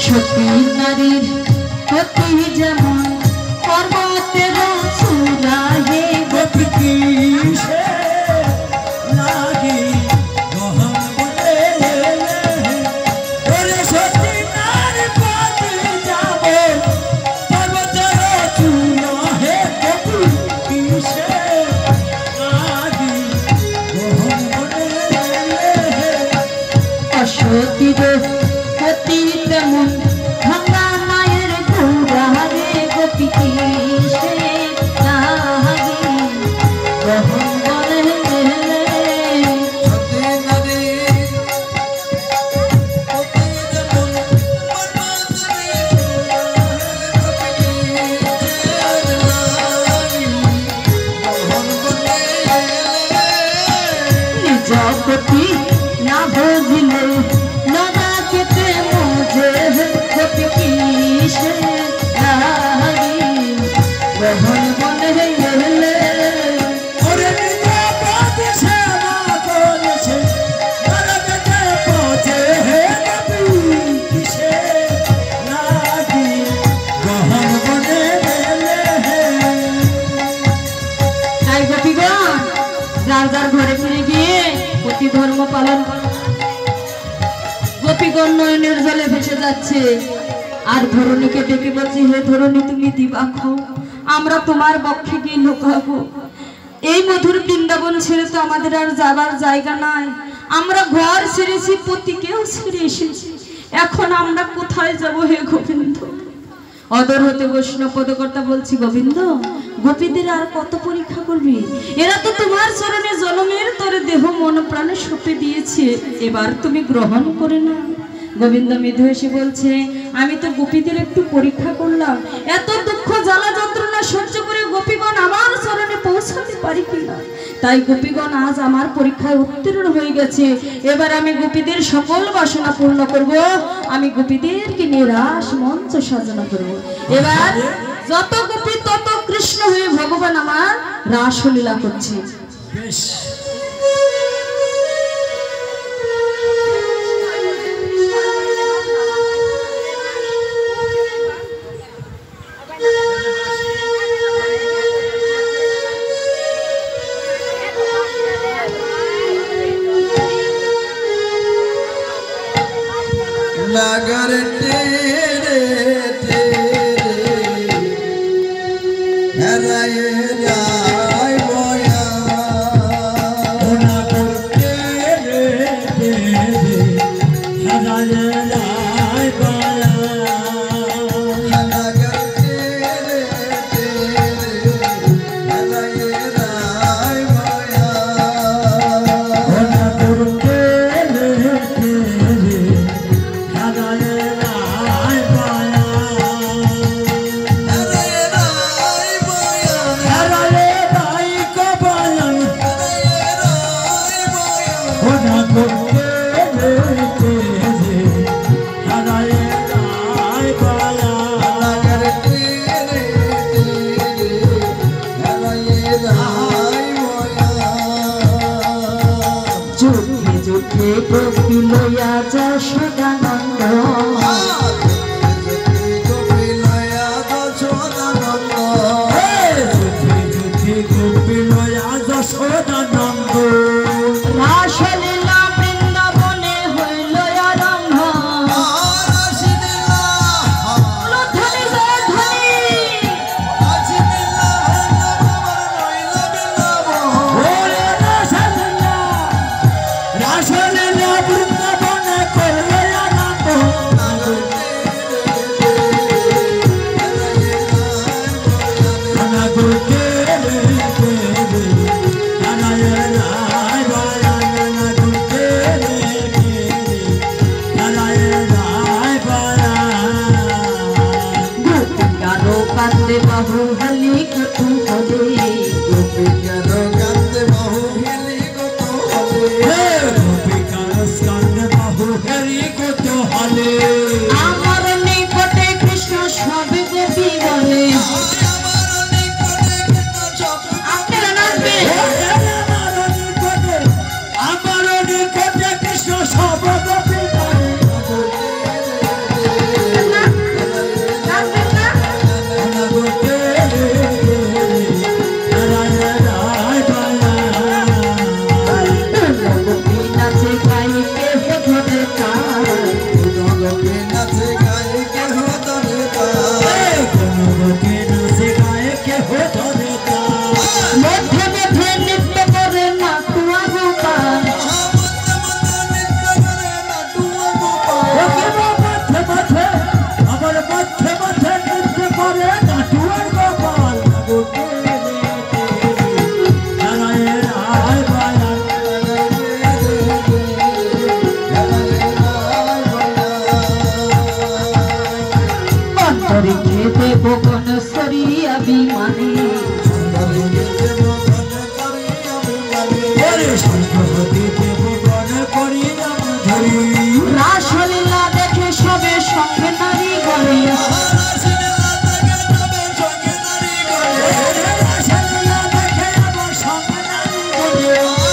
সতী নারীর গতি যেমন পর্বতের চূড়া হে গতি কিসে লাগি গহন বলে ওরে সতী নারীর গতি যেমন পর্বতের চূড়া হে গতি কিসে লাগি গহন বলে অসতীর গতি তেমন ভাঙা মায়ের ঘোড়া রে গোপী কিসে লাগি গহন বলে সতী নারীর গতি যেমন নিজ গতি না বুঝিলে যার ঘরে ফিরে গিয়ে প্রতি ধর্ম পালন করো। গোপীগণ নয়নের জলে ভেসে যাচ্ছে আর ধরণীকে ডেকে বলছে, হে ধরণী তুমি দিবাক্ষ, আমরা তোমার বক্ষে গিয়ে লুকাবো। এই মধুর বৃন্দাবন ছেড়ে তো আমাদের আর যাবার জায়গা নাই। আমরা ঘর ছেড়েছি, পতিকেও ছেড়ে এসেছি, এখন আমরা কোথায় যাব হে গোবিন্দ? অদর হতে বৈষ্ণব পদকর্তা বলছি, গোবিন্দ গোপীদের আর কত পরীক্ষা করবি? এরা তো তোমার চরণে জনমের তরে দেহ মন প্রাণে সঁপে দিয়েছে, এবার তুমি গ্রহণ করে না। গোবিন্দ মৃদু এসে বলছে, আমি তো গোপীদের একটু পরীক্ষা করলাম, এত দুঃখ জ্বালা যন্ত্রণা সহ্য করে গোপীগণ আমার চরণে পৌঁছাতে পারি কিনা, তাই গোপীগণ আজ আমার পরীক্ষায় উত্তীর্ণ হয়ে গেছে। এবার আমি গোপীদের সকল বাসনা পূর্ণ করব, আমি গোপীদেরকে নিয়ে রাস মঞ্চ সাধনা করব। এবার যত গোপী তত কৃষ্ণ হয়ে ভগবান আমার রাসলীলা করছে। नगर तेरे तेरे हराए जाए बोया नगर तेरे तेरे हराए जाए बोया नगर तेरे तेरे हराए जाए बोया नगर तेरे तेरे গোপী লয়া যা সদানন্দ गोपी लया सदानंद गोपी लया सदानंद রাসলীলা বৃন্দাবনে হইল আরম্ভ तेरे तेरे দেওয়া